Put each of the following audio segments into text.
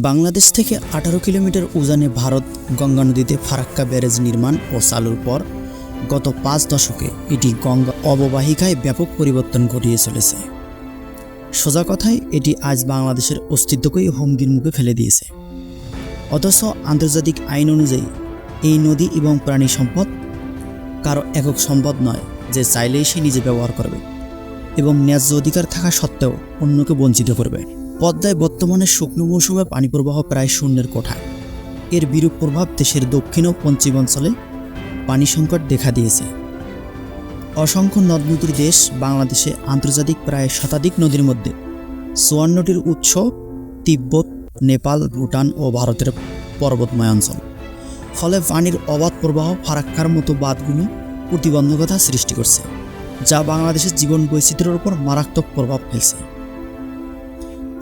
বাংলাদেশ থেকে 18 কিলোমিটার উজানে ভারত গঙ্গা নদীতে ফারাক্কা ব্যারেজ নির্মাণ ও চালুর পর গত 5 দশকে এটি গঙ্গা অববাহিকায় ব্যাপক পরিবর্তন ঘটিয়ে চলেছে। সোজা কথায় এটি আজ বাংলাদেশের অস্তিত্বকেই হুমকির মুখে ফেলে দিয়েছে। অথচ আন্তর্জাতিক আইন অনুযায়ী এই নদী এবং প্রাণী সম্পদ কারো একক সম্পদ নয় যে চাইলেই সে নিজে ব্যবহার করবে এবং ন্যায্য অধিকার থাকা সত্ত্বেও অন্যকে বঞ্চিত করবে। পদ্মায় বর্তমানে শুকনো মৌসুমে পানি প্রবাহ প্রায় শূন্যের কোঠায়। এর বিরূপ প্রভাব দেশের দক্ষিণ ও পশ্চিমাঞ্চলে পানি সংকট দেখা দিয়েছে। অসংখ্য নদ নদীর দেশ বাংলাদেশে আন্তর্জাতিক প্রায় শতাধিক নদীর মধ্যে 54টির উৎস তিব্বত, নেপাল, ভুটান ও ভারতের পর্বতময় অঞ্চল। ফলে পানির অবাধ প্রবাহ ফারাক্কার মতো বাঁধগুলো প্রতিবন্ধকতা সৃষ্টি করছে, যা বাংলাদেশের জীবন বৈচিত্র্যের উপর মারাত্মক প্রভাব ফেলছে।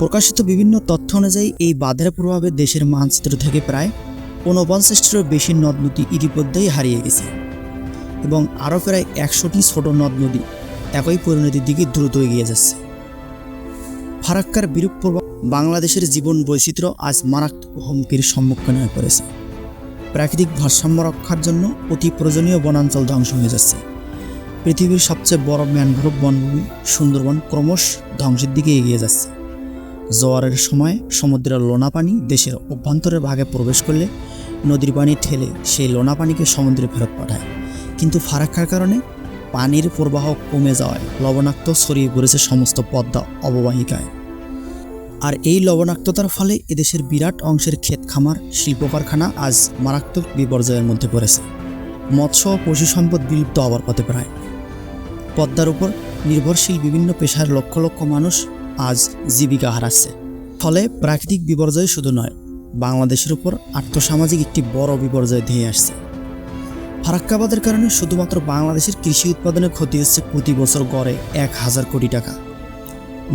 প্রকাশিত বিভিন্ন তথ্য অনুযায়ী এই বাঁধের প্রভাবে দেশের মানচিত্র থেকে প্রায় 49টিরও বেশি নদ নদী ইতিমধ্যেই হারিয়ে গেছে এবং আরও প্রায় 100টি ছোট নদ নদী একই পরিণতির দিকে দ্রুত এগিয়ে যাচ্ছে। ফারাক্কার বিরূপ প্রভাব বাংলাদেশের জীবন বৈচিত্র্য আজ মারাত্মক হুমকির সম্মুখীন হয়ে পড়েছে। প্রাকৃতিক ভারসাম্য রক্ষার জন্য অতি প্রয়োজনীয় বনাঞ্চল ধ্বংস হয়ে যাচ্ছে। পৃথিবীর সবচেয়ে বড় ম্যানগ্রোভ বনভূমি সুন্দরবন ক্রমশ ধ্বংসের দিকে এগিয়ে যাচ্ছে। জোয়ারের সময় সমুদ্রের লোনা পানি দেশের অভ্যন্তরের ভাগে প্রবেশ করলে নদীর পানি ঠেলে সেই লোনা পানিকে সমুদ্রে ফেরত পাঠায়। কিন্তু ফারাক্কার কারণে পানির প্রবাহ কমে যাওয়ায় লবণাক্ত ছড়িয়ে পড়েছে সমস্ত পদ্মা অববাহিকায়। আর এই লবণাক্ততার ফলে এদেশের বিরাট অংশের ক্ষেত খামার, শিল্প কারখানা আজ মারাত্মক বিপর্যয়ের মধ্যে পড়েছে। মৎস্য ও পশু সম্পদ বিলুপ্ত হওয়ার পথে প্রায়। পদ্মার উপর নির্ভরশীল বিভিন্ন পেশার লক্ষ লক্ষ মানুষ আজ জীবিকা হারাচ্ছে। ফলে প্রাকৃতিক বিপর্যয় শুধু নয়, বাংলাদেশের উপর আর্থসামাজিক একটি বড় বিপর্যয় ধেয়ে আসছে। ফারাক্কা বাঁধের কারণে শুধুমাত্র বাংলাদেশের কৃষি উৎপাদনের ক্ষতি হচ্ছে প্রতি বছর গড়ে 1000 কোটি টাকা।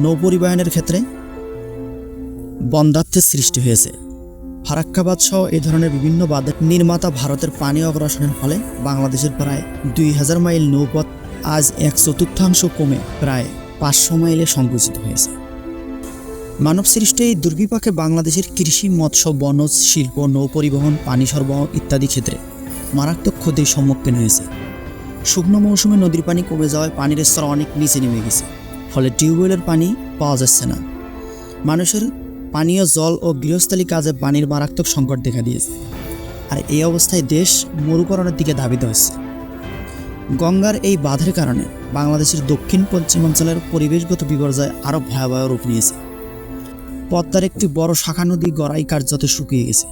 নৌ পরিবহনের ক্ষেত্রে বন্ধ্যাত্বের সৃষ্টি হয়েছে। ফারাক্কা বাঁধ সহ এই ধরনের বিভিন্ন বাঁধের নির্মাতা ভারতের পানি অগ্রাসনের ফলে বাংলাদেশের প্রায় 2000 মাইল নৌপথ আজ 1/4 কমে প্রায় 500 মাইলে সংকুচিত হয়েছে। মানবসৃষ্ট এই দুর্বিপাকে বাংলাদেশের কৃষি, মৎস্য, বনজ, শিল্প, নৌ পরিবহন, পানি সরবরাহ ইত্যাদি ক্ষেত্রে মারাত্মক ক্ষতির সম্মুখীন হয়েছে। শুকনো মৌসুমে নদীর পানি কমে যাওয়ায় পানির স্তর অনেক নিচে নেমে গেছে। ফলে টিউবওয়েলের পানি পাওয়া যাচ্ছে না। মানুষের পানীয় জল ও গৃহস্থালী কাজে পানির মারাত্মক সংকট দেখা দিয়েছে। আর এই অবস্থায় দেশ মরুকরণের দিকে ধাবিত হচ্ছে। গঙ্গার এই বাঁধের কারণে বাংলাদেশের দক্ষিণ পশ্চিমাঞ্চলের পরিবেশগত বিপর্যয় আরও ভয়াবহ রূপ নিয়েছে। পদ্মার একটি বড় শাখা নদী গড়াই কার্যত শুকিয়ে গেছে।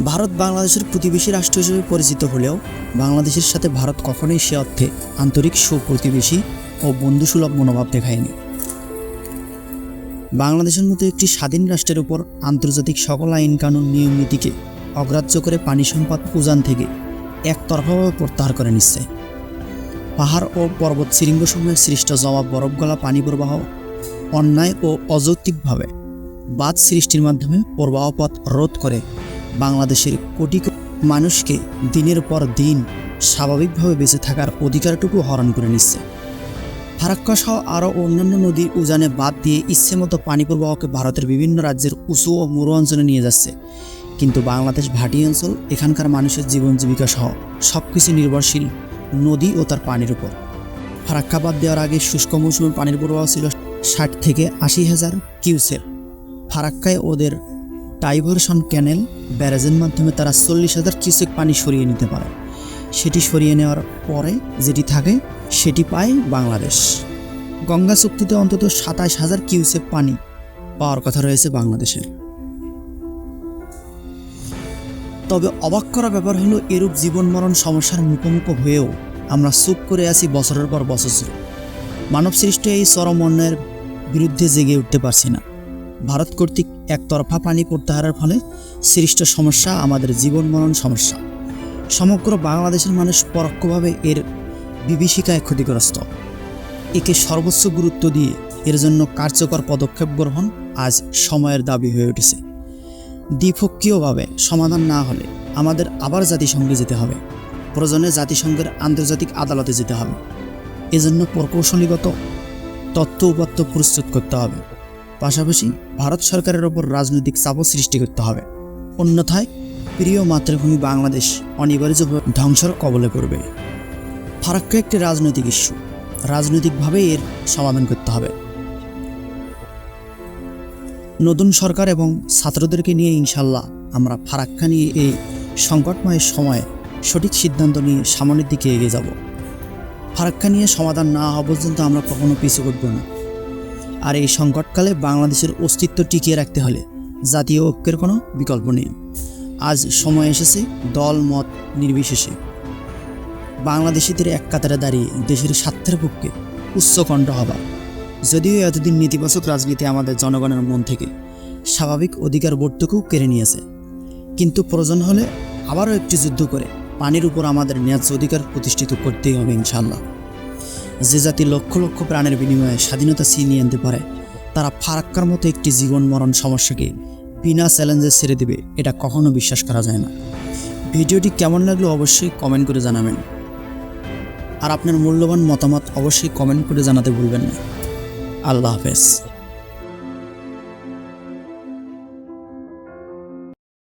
ভারত বাংলাদেশের প্রতিবেশী রাষ্ট্র হিসেবে পরিচিত হলেও বাংলাদেশের সাথে ভারত কখনোই সে অর্থে আন্তরিক সুপ্রতিবেশী ও বন্ধুসুলভ মনোভাব দেখায়নি। বাংলাদেশের মতো একটি স্বাধীন রাষ্ট্রের উপর আন্তর্জাতিক সকল আইন কানুন নিয়ম নীতিকে অগ্রাহ্য করে পানি সম্পদ উজান থেকে একতরফাভাবে প্রত্যাহার করে নিচ্ছে। পাহাড় ও পর্বত শৃঙ্গসমূহে সৃষ্ট জমা বরফ গলা পানি প্রবাহ অন্যায় ও অযৌক্তিকভাবে বাঁধ সৃষ্টির মাধ্যমে প্রবাহ পথ রোধ করে বাংলাদেশের কোটি কোটি মানুষকে দিনের পর দিন স্বাভাবিকভাবে বেঁচে থাকার অধিকারটুকু হরণ করে নিচ্ছে। ফারাক্কা সহ আরও অন্যান্য নদীর উজানে বাঁধ দিয়ে ইচ্ছেমতো পানি প্রবাহকে ভারতের বিভিন্ন রাজ্যের উঁচু ও মরু অঞ্চলে নিয়ে যাচ্ছে। কিন্তু বাংলাদেশ ভাটি অঞ্চল, এখানকার মানুষের জীবন জীবিকা সহ সবকিছু নির্ভরশীল নদী ও তার পানির উপর। ফারাক্কা বাঁধ দেওয়ার আগে শুষ্ক মৌসুমে পানির প্রবাহ ছিল 60 থেকে 80,000 কিউসেক। ফারাক্কায় ওদের ডাইভারশন ক্যানেল ব্যারেজের মাধ্যমে তারা 40,000 কিউসেক পানি সরিয়ে নিতে পারে। সেটি সরিয়ে নেওয়ার পরে যেটি থাকে সেটি পায় বাংলাদেশ। গঙ্গা চুক্তিতে অন্তত 27,000 কিউসেক পানি পাওয়ার কথা রয়েছে বাংলাদেশের। তবে অবাক করা ব্যাপার হলো, এরূপ জীবন মরণ সমস্যার মুখোমুখি হয়েও আমরা চুপ করে আছি বছরের পর বছর। মানবসৃষ্ট এই চরম অন্যায়ের বিরুদ্ধে জেগে উঠতে পারছি না। ভারত কর্তৃক একতরফা পানি প্রত্যাহারের ফলে সৃষ্ট সমস্যা আমাদের জীবন মরণ সমস্যা। সমগ্র বাংলাদেশের মানুষ পরোক্ষভাবে এর বিভীষিকায় ক্ষতিগ্রস্ত। একে সর্বোচ্চ গুরুত্ব দিয়ে এর জন্য কার্যকর পদক্ষেপ গ্রহণ আজ সময়ের দাবি হয়ে উঠেছে। দ্বিপক্ষীয়ভাবে সমাধান না হলে আমাদের আবার জাতিসংঘে যেতে হবে। প্রয়োজনে জাতিসংঘের আন্তর্জাতিক আদালতে যেতে হবে। এজন্য প্রকৌশলীগত তথ্য উপাত্ত প্রস্তুত করতে হবে। পাশাপাশি ভারত সরকারের ওপর রাজনৈতিক চাপও সৃষ্টি করতে হবে। অন্যথায় প্রিয় মাতৃভূমি বাংলাদেশ অনিবার্যভাবে ধ্বংসের কবলে পড়বে। ফারাক্কা একটি রাজনৈতিক ইস্যু, রাজনৈতিকভাবে এর সমাধান করতে হবে। নতুন সরকার এবং ছাত্রদেরকে নিয়ে ইনশাল্লাহ আমরা ফারাক্কা নিয়ে এই সংকটময় সময়ে সঠিক সিদ্ধান্ত নিয়ে সামনের দিকে এগিয়ে যাব। ফারাক্কা নিয়ে সমাধান না হওয়া পর্যন্ত আমরা কখনো পিছু করব না। আর এই সংকটকালে বাংলাদেশের অস্তিত্ব টিকিয়ে রাখতে হলে জাতীয় ঐক্যের কোনো বিকল্প নেই। আজ সময় এসেছে দল মত নির্বিশেষে বাংলাদেশিদের এক কাতারে দাঁড়িয়ে দেশের স্বার্থের পক্ষে উচ্চকণ্ঠ হবা। যদিও এতদিন নেতিবাচক রাজনীতি আমাদের জনগণের মন থেকে স্বাভাবিক অধিকার বোধটুকু কেড়ে নিয়েছে, কিন্তু প্রয়োজন হলে আবারও একটি যুদ্ধ করে পানির উপর আমাদের ন্যায্য অধিকার প্রতিষ্ঠিত করতেই হবে ইনশাল্লাহ। যে জাতি লক্ষ লক্ষ প্রাণের বিনিময়ে স্বাধীনতা ছিনিয়ে আনতে পারে, তারা ফারাক্কার মতো একটি জীবন মরণ সমস্যাকে বিনা চ্যালেঞ্জে ছেড়ে দেবে, এটা কখনো বিশ্বাস করা যায় না। ভিডিওটি কেমন লাগলো অবশ্যই কমেন্ট করে জানাবেন, আর আপনার মূল্যবান মতামত অবশ্যই কমেন্ট করে জানাতে ভুলবেন না। আল্লাহ হাফেজ।